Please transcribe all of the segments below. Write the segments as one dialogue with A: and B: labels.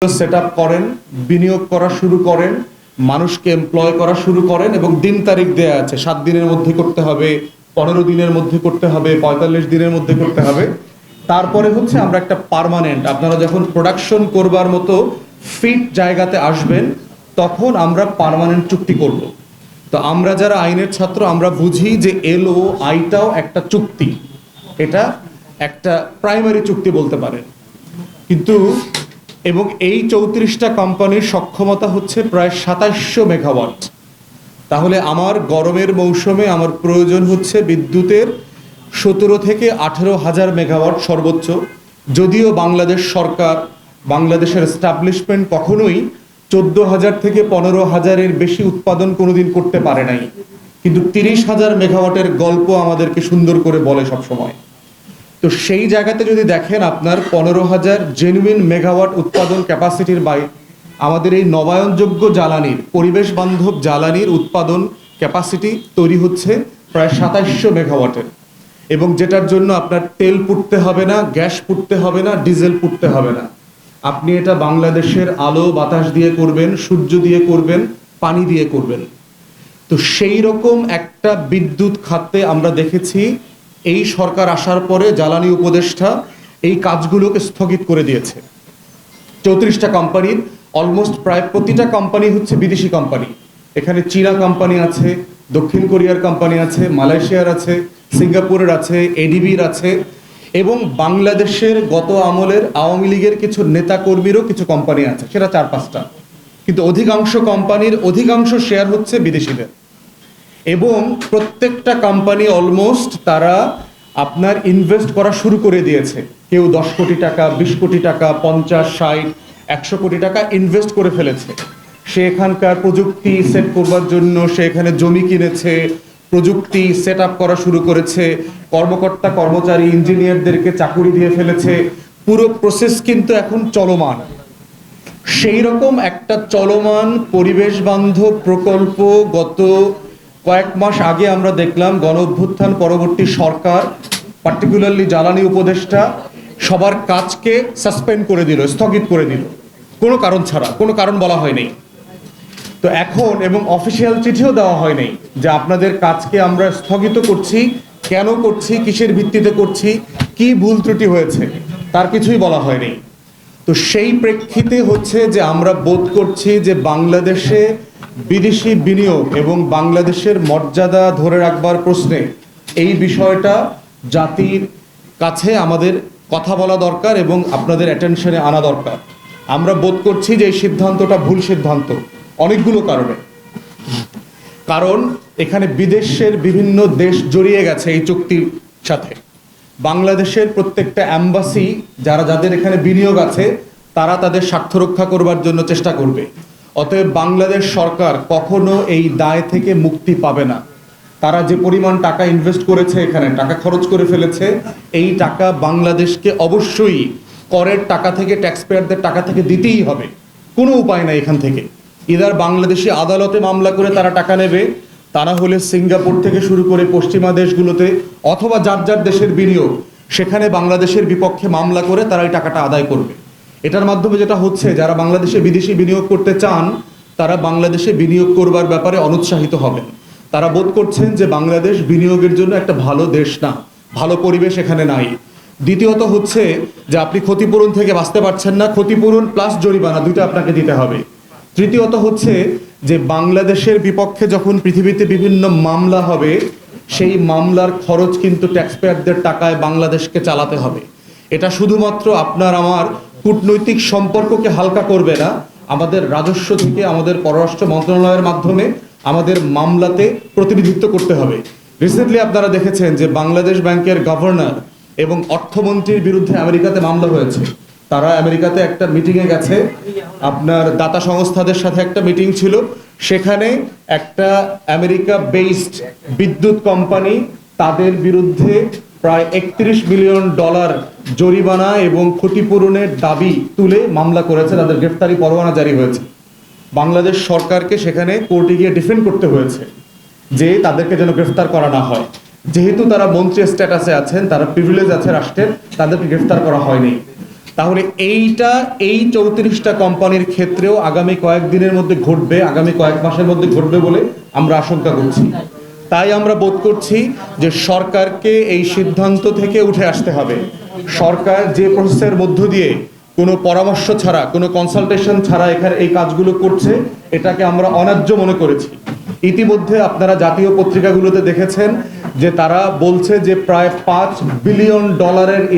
A: Set up করেন, বিনিয়োগ করা শুরু করেন, মানুষকে এমপ্লয় করা শুরু করেন এবং দিন তারিখ দেয়া আছে 7 দিনের মধ্যে করতে হবে, 15 দিনের মধ্যে করতে হবে, 45 দিনের মধ্যে করতে হবে। তারপরে হচ্ছে আমরা একটা পার্মানেন্ট, আপনারা যখন প্রোডাকশন করবার মতো ফিট জায়গাতে আসবেন তখন আমরা পার্মানেন্ট চুক্তি করব। তো আমরা যারা আইনের ছাত্র আমরা বুঝি যে এলও আইটাও একটা চুক্তি, এটা একটা প্রাইমারি চুক্তি বলতে পারেন। কিন্তু এবং এই 34টা কোম্পানির সক্ষমতা হচ্ছে প্রায় 2700 মেগাওয়াট। তাহলে আমার গরমের মৌসুমে আমার প্রয়োজন হচ্ছে বিদ্যুতের 17 থেকে 18,000 মেগাওয়াট সর্বোচ্চ। যদিও বাংলাদেশ সরকার, বাংলাদেশের এস্টাবলিশমেন্ট কখনোই 14,000 থেকে 15,000-এর বেশি উৎপাদন কোনোদিন করতে পারে নাই, কিন্তু 30,000 মেগাওয়াটের গল্প আমাদেরকে সুন্দর করে বলে সবসময়। তো সেই জায়গাতে যদি দেখেন আপনার 15,000 জেনুইন মেগাওয়াট উৎপাদন ক্যাপাসিটির বাইরে আমাদের এই নবায়নযোগ্য জ্বালানির, পরিবেশ বান্ধব জ্বালানির উৎপাদন ক্যাপাসিটি তৈরি হচ্ছে প্রায় 2700 মেগাওয়াটের, এবং যেটার জন্য আপনার তেল পুড়তে হবে না, গ্যাস পুড়তে হবে না, ডিজেল পুড়তে হবে না। আপনি এটা বাংলাদেশের আলো বাতাস দিয়ে করবেন, সূর্য দিয়ে করবেন, পানি দিয়ে করবেন। তো সেই রকম একটা বিদ্যুৎ খাতে আমরা দেখেছি এই সরকার আসার পরে জ্বালানি উপদেষ্টা এই কাজগুলোকে স্থগিত করে দিয়েছে। 34টা কোম্পানির অলমোস্ট প্রায় প্রতিটা কোম্পানি হচ্ছে বিদেশি কোম্পানি। এখানে চীনা কোম্পানি আছে, দক্ষিণ কোরিয়ার কোম্পানি আছে, মালয়েশিয়ার আছে, সিঙ্গাপুরের আছে, এডিবির আছে, এবং বাংলাদেশের গত আমলের আওয়ামী লীগের কিছু নেতাকর্মীরও কিছু কোম্পানি আছে, সেটা 4-5টা। কিন্তু অধিকাংশ কোম্পানির অধিকাংশ শেয়ার হচ্ছে বিদেশিদের। এবং প্রত্যেকটা কোম্পানি অলমোস্ট তারা আপনার ইনভেস্ট করা শুরু করে দিয়েছে। কেউ 10 কোটি টাকা, 20 কোটি টাকা, 50, 60, 100 কোটি টাকা ইনভেস্ট করে ফেলেছে। সে এখানকার প্রযুক্তি সেট করবার জন্য সে এখানে জমি কিনেছে, প্রযুক্তি সেট আপ করা শুরু করেছে, কর্মকর্তা কর্মচারী ইঞ্জিনিয়ারদেরকে চাকুরি দিয়ে ফেলেছে। পুরো প্রসেস কিন্তু এখন চলমান। সেই রকম একটা চলমান পরিবেশ বান্ধব প্রকল্প গত কয়েক মাস আগে আমরা দেখলাম গণ অভ্যুত্থান পরবর্তী সরকার, পার্টিকুলারলি জ্বালানি উপদেষ্টা সবার কাজকে সাসপেন্ড করে দিল, স্থগিত করে দিল, কোনো কারণ ছাড়া, কোনো কারণ বলা হয়নি। তো এখন এবং অফিসিয়াল চিঠিও দেওয়া হয়নি যে আপনাদের কাজকে আমরা স্থগিত করছি, কেন করছি, কিসের ভিত্তিতে করছি, কি ভুল ত্রুটি হয়েছে, তার কিছুই বলা হয়নি। তো সেই প্রেক্ষিতে হচ্ছে যে আমরা বোধ করছি যে বাংলাদেশে বিদেশি বিনিয়োগ এবং বাংলাদেশের মর্যাদা ধরে রাখবার প্রশ্নে এই বিষয়টা জাতির কাছে আমাদের কথা বলা দরকার এবং আপনাদের অ্যাটেনশনে আনা দরকার। আমরা বোধ করছি যে এই সিদ্ধান্তটা ভুল সিদ্ধান্ত অনেকগুলো কারণে। কারণ এখানে বিদেশের বিভিন্ন দেশ জড়িয়ে গেছে এই চুক্তির সাথে। বাংলাদেশের প্রত্যেকটা অ্যাম্বাসি যাদের এখানে বিনিয়োগ আছে তারা তাদের স্বার্থ রক্ষা করবার জন্য চেষ্টা করবে। অতএব বাংলাদেশ সরকার কখনো এই দায় থেকে মুক্তি পাবে না। তারা যে পরিমাণ টাকা ইনভেস্ট করেছে, এখানে টাকা খরচ করে ফেলেছে, এই টাকা বাংলাদেশকে অবশ্যই করের টাকা থেকে, ট্যাক্স পেয়ারদের টাকা থেকে দিতেই হবে। কোনো উপায় নাই এখান থেকে। ইদার বাংলাদেশি আদালতে মামলা করে তারা টাকা নেবে, তা না হলে সিঙ্গাপুর থেকে শুরু করে পশ্চিমা দেশগুলোতে অথবা যার যার দেশের বিনিয়োগ সেখানে বাংলাদেশের বিপক্ষে মামলা করে তারা এই টাকাটা আদায় করবে। এটার মাধ্যমে যেটা হচ্ছে, যারা বাংলাদেশে বিদেশি বিনিয়োগ করতে চান তারা বাংলাদেশে বিনিয়োগ করবার ব্যাপারে অনুৎসাহিত হবেন। তারা বোধ করছেন যে বাংলাদেশ বিনিয়োগের জন্য একটা ভালো দেশ না, ভালো পরিবেশ এখানে নাই। দ্বিতীয়ত হচ্ছে যে আপনি ক্ষতিপূরণ থেকে বাঁচতে পারছেন না, ক্ষতিপূরণ প্লাস জরিমানা দুটো আপনাকে দিতে হবে। তৃতীয়ত হচ্ছে যে বাংলাদেশের বিপক্ষে যখন পৃথিবীতে বিভিন্ন মামলা হবে সেই মামলার খরচ কিন্তু ট্যাক্স পেয়ারদের টাকায় বাংলাদেশকে চালাতে হবে। এটা শুধুমাত্র আপনার আমার কূটনৈতিক সম্পর্ককে হালকা করবে না, আমাদের রাজস্ব থেকে, আমাদের পররাষ্ট্র মন্ত্রণালয়ের মাধ্যমে আমাদের মামলাতে প্রতিনিধিত্ব করতে হবে। রিসেন্টলি আপনারা দেখেছেন যে বাংলাদেশ ব্যাংকের গভর্নর এবং অর্থমন্ত্রীর বিরুদ্ধে আমেরিকাতে মামলা হয়েছে। তারা আমেরিকাতে একটা মিটিংয়ে গেছে, আপনার দাতা সংস্থাদের সাথে একটা মিটিং ছিল, সেখানে একটা আমেরিকা বেসড বিদ্যুৎ কোম্পানি তাদের বিরুদ্ধে প্রায় $31 মিলিয়ন জরিমানা এবং ক্ষতিপূরণের দাবি তুলে মামলা করেছে, তাদের গ্রেফতারি পরোয়ানা জারি হয়েছে। বাংলাদেশ সরকারকে সেখানে কোর্টে গিয়ে ডিফেন্ড করতে হয়েছে যে তাদেরকে যেন গ্রেফতার করা না হয়। যেহেতু তারা মন্ত্রী স্ট্যাটাসে আছেন, তারা প্রিভিলেজ আছে রাষ্ট্রের, তাদেরকে গ্রেফতার করা হয়নি। তাহলে এই 34টা কোম্পানির ক্ষেত্রেও আগামী কয়েকদিনের মধ্যে ঘটবে, আগামী কয়েক মাসের মধ্যে ঘটবে বলে আমরা আশঙ্কা করছি। তাই আমরা বোধ করছি যে সরকারকে এই সিদ্ধান্ত থেকে উঠে আসতে হবে। সরকার যে প্রসেসের মধ্য দিয়ে কোনো পরামর্শ ছাড়া, কোনো কনসালটেশন ছাড়া এখানে এই কাজগুলো করছে, এটাকে আমরা অন্যায্য মনে করেছি। ইতিমধ্যে আপনারা জাতীয় পত্রিকাগুলোতে দেখেছেন যে তারা বলছে যে প্রায় $5 বিলিয়ন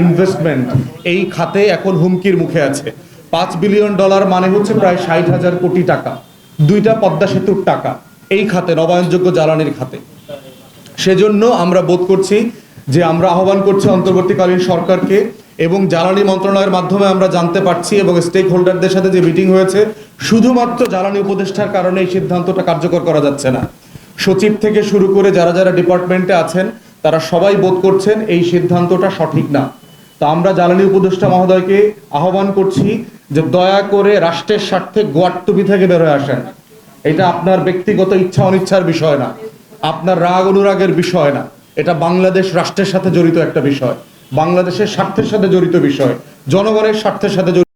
A: ইনভেস্টমেন্ট এই খাতে এখন হুমকির মুখে আছে। $5 বিলিয়ন মানে হচ্ছে প্রায় 60,000 কোটি টাকা, 2টা পদ্মা সেতুর টাকা এই খাতে, নবায়নযোগ্য জ্বালানির খাতে। সেজন্য আমরা বোধ করছি যে আমরা আহ্বান করছি অন্তর্বর্তীকালীন সরকারকে, এবং জ্বালানি মন্ত্রণালয়ের মাধ্যমে আমরা জানতে পারছি এবং স্টেক হোল্ডারদের সাথে যে মিটিং হয়েছে, শুধুমাত্র জ্বালানি উপদেষ্টার কারণে এই সিদ্ধান্তটা কার্যকর করা যাচ্ছে না। সচিব থেকে শুরু করে যারা যারা ডিপার্টমেন্টে আছেন তারা সবাই বোধ করছেন এই সিদ্ধান্তটা সঠিক না। তো আমরা জ্বালানি উপদেষ্টা মহোদয়কে আহ্বান করছি যে দয়া করে রাষ্ট্রের স্বার্থে গোয়াট্টুপি থেকে বের হয়ে আসেন। এটা আপনার ব্যক্তিগত ইচ্ছা অনিচ্ছার বিষয় না, আপনার রাগ অনুরাগের বিষয় না, এটা বাংলাদেশ রাষ্ট্রের সাথে জড়িত একটা বিষয়, বাংলাদেশের স্বার্থের সাথে জড়িত বিষয়, জনগণের স্বার্থের সাথে জড়িত।